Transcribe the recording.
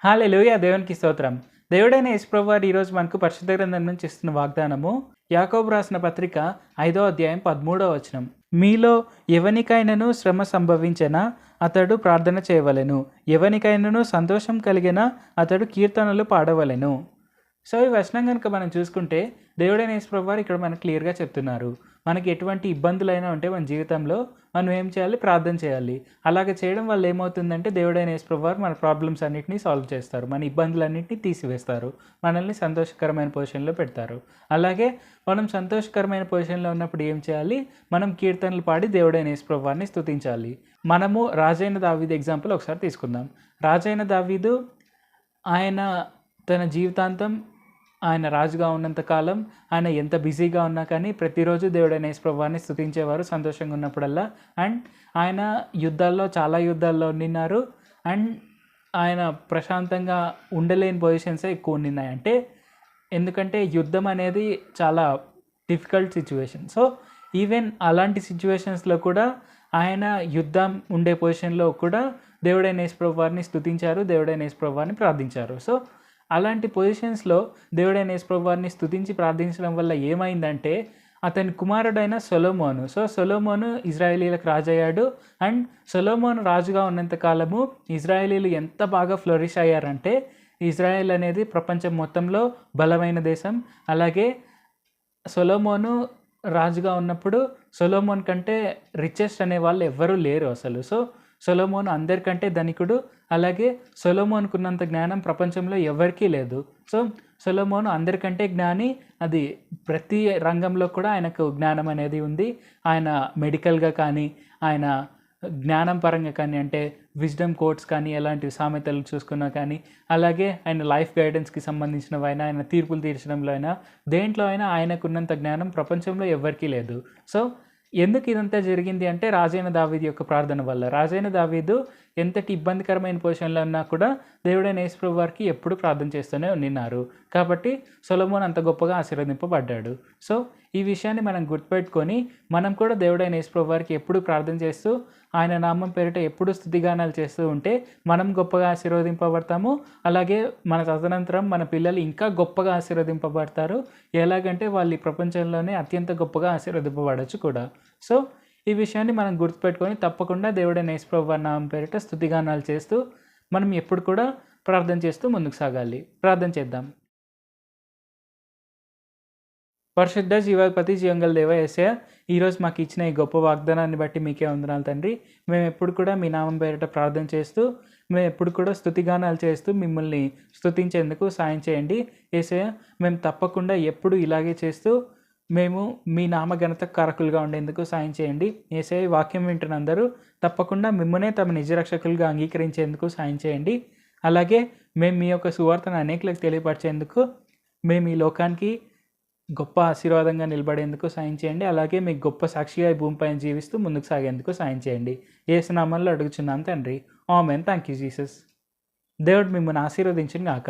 హల్లెలూయా! దేవునికి స్తోత్రం. దేవుడైన యేసుప్రభు వారు ఈరోజు మనకు పరిశుద్ధ గ్రంథం నుంచి ఇస్తున్న వాగ్దానము యాకోబు రాసిన పత్రిక 5వ అధ్యాయం 13వ వచనం. మీలో ఎవనికైనను శ్రమ సంభవించెనా అతడు ప్రార్థన చేయవలెను. ఎవనికైనను సంతోషం కలిగినా అతడు కీర్తనలు పాడవలెను. సో ఈ వచనం కనుక మనం చూసుకుంటే దేవుడైన యేసుప్రభు వారు ఇక్కడ మనకు క్లియర్గా చెప్తున్నారు. మనకి ఎటువంటి ఇబ్బందులైనా ఉంటే మన జీవితంలో మనం ఏం చేయాలి? ప్రార్థన చేయాలి. అలాగ చేయడం వల్ల ఏమవుతుందంటే దేవుడైన యేసుప్రభు వారు మన ప్రాబ్లమ్స్ అన్నిటినీ సాల్వ్ చేస్తారు. మన ఇబ్బందులన్నింటినీ తీసివేస్తారు. మనల్ని సంతోషకరమైన పొజిషన్లో పెడతారు. అలాగే మనం సంతోషకరమైన పొజిషన్లో ఉన్నప్పుడు ఏం చేయాలి? మనం కీర్తనలు పాడి దేవుడైన యేసుప్రభు వారిని స్తుతించాలి. మనము రాజైన దావీదు ఎగ్జాంపుల్ ఒకసారి తీసుకుందాం. రాజైన దావీదు ఆయన తన జీవితాంతం ఆయన రాజుగా ఉన్నంత కాలం ఆయన ఎంత బిజీగా ఉన్నా కానీ ప్రతిరోజు దేవుడైన యేసుప్రభు వారిని స్తుతించేవారు సంతోషంగా ఉన్నప్పుడల్లా. అండ్ ఆయన చాలా యుద్ధాల్లో ఉండినారు. అండ్ ఆయన ప్రశాంతంగా ఉండలేని పొజిషన్సే ఎక్కువ ఉండినాయి. ఎందుకంటే యుద్ధం అనేది చాలా డిఫికల్ట్ సిచ్యువేషన్. సో ఈవెన్ అలాంటి సిచ్యువేషన్స్లో కూడా ఆయన యుద్ధం ఉండే పొజిషన్లో కూడా దేవుడైన యేసుప్రభు వారిని స్తుతించారు, దేవుడైన యేసుప్రభు వారిని ప్రార్థించారు. సో అలాంటి పొజిషన్స్లో దేవుడైన యేసుప్రభు వారిని స్తుతించి ప్రార్థించడం వల్ల ఏమైందంటే అతని కుమారుడైన సొలొమోను. సో సొలొమోను ఇజ్రాయేలీలకు రాజు అయ్యాడు. అండ్ సొలొమోను రాజుగా ఉన్నంత కాలము ఇజ్రాయేలీలు ఎంత బాగా ఫ్లోరిష్ అయ్యారంటే ఇజ్రాయెల్ అనేది ప్రపంచం మొత్తంలో బలమైన దేశం. అలాగే సొలొమోను రాజుగా ఉన్నప్పుడు సొలొమోన్ కంటే రిచెస్ట్ అనే వాళ్ళు ఎవ్వరూ లేరు అసలు. సో సొలొమోను అందరికంటే ధనికుడు. అలాగే సొలొమోనుకున్నంత జ్ఞానం ప్రపంచంలో ఎవరికీ లేదు. సో సొలొమోను అందరికంటే జ్ఞాని. అది ప్రతి రంగంలో కూడా ఆయనకు జ్ఞానం అనేది ఉంది. ఆయన మెడికల్గా కానీ ఆయన జ్ఞానం పరంగా కానీ అంటే విజ్డమ్ కోట్స్ కానీ ఎలాంటి సామెతలు చూసుకున్నా కానీ అలాగే ఆయన లైఫ్ గైడెన్స్కి సంబంధించినవైనా ఆయన తీర్పులు తీర్చడంలో అయినా దేంట్లో అయినా ఆయనకున్నంత జ్ఞానం ప్రపంచంలో ఎవరికీ లేదు. సో ఎందుకు ఇదంతా జరిగింది అంటే రాజైన దావీదు యొక్క ప్రార్థన వల్ల. రాజైన దావీదు ఎంతటి ఇబ్బందికరమైన పొజిషన్లో ఉన్నా కూడా దేవుడైన యేసుప్రభు వారికి ఎప్పుడు ప్రార్థన చేస్తూనే ఉన్నారు. కాబట్టి సొలొమోను అంత గొప్పగా ఆశీర్వదింపబడ్డాడు. సో ఈ విషయాన్ని మనం గుర్తుపెట్టుకొని మనం కూడా దేవుడైన యేసుప్రభు వారికి ఎప్పుడు ప్రార్థన చేస్తూ ఆయన నామం పేరిట ఎప్పుడు స్తుతిగానాలు చేస్తూ ఉంటే మనం గొప్పగా ఆశీర్వదింపబడతాము. అలాగే మన తదనంతరం మన పిల్లలు ఇంకా గొప్పగా ఆశీర్వదింపబడతారు. ఎలాగంటే వాళ్ళు ఈ ప్రపంచంలోనే అత్యంత గొప్పగా ఆశీర్వదింపబడచ్చు కూడా. సో ఈ విషయాన్ని మనం గుర్తుపెట్టుకొని తప్పకుండా దేవుడైన యేసుప్రభు వారి నామం పేరిట స్తుతిగానాలు చేస్తూ మనం ఎప్పుడు కూడా ప్రార్థన చేస్తూ ముందుకు సాగాలి. ప్రార్థన చేద్దాం. పరిశుద్ధ జీవాధిపతి జీవంగల దేవ యేసయ్య, ఈరోజు మాకు ఇచ్చిన ఈ గొప్ప వాగ్దానాన్ని బట్టి మీకే వందనాలు తండ్రి. మేము ఎప్పుడు కూడా మీ నామం పేరిట ప్రార్థన చేస్తూ మేము ఎప్పుడు కూడా స్తుతిగానాలు చేస్తూ మిమ్మల్ని స్తుతించేందుకు సాయం చేయండి యేసయ్య. మేము తప్పకుండా ఎప్పుడు ఇలాగే చేస్తూ మేము మీ నామ ఘనత కారకులుగా ఉండేందుకు సాయం చేయండి యేసయ్య. వాక్యం వింటున్న అందరూ తప్పకుండా మిమ్మల్నే తమ నిజ రక్షకులుగా అంగీకరించేందుకు సాయం చేయండి. అలాగే మేము మీ యొక్క సువార్తను అనేకులకు తెలియపరిచేందుకు మేము ఈ లోకానికి గొప్ప ఆశీర్వాదంగా నిలబడేందుకు సాయం చేయండి. అలాగే మీకు గొప్ప సాక్షిగా ఈ భూమిపైన జీవిస్తూ ముందుకు సాగేందుకు సాయం చేయండి. యేసు నామములో అడుగుచున్నాం తండ్రి. ఆమేన్. Thank you Jesus. దేవుడు మిమ్మల్ని ఆశీర్వదించును గాక.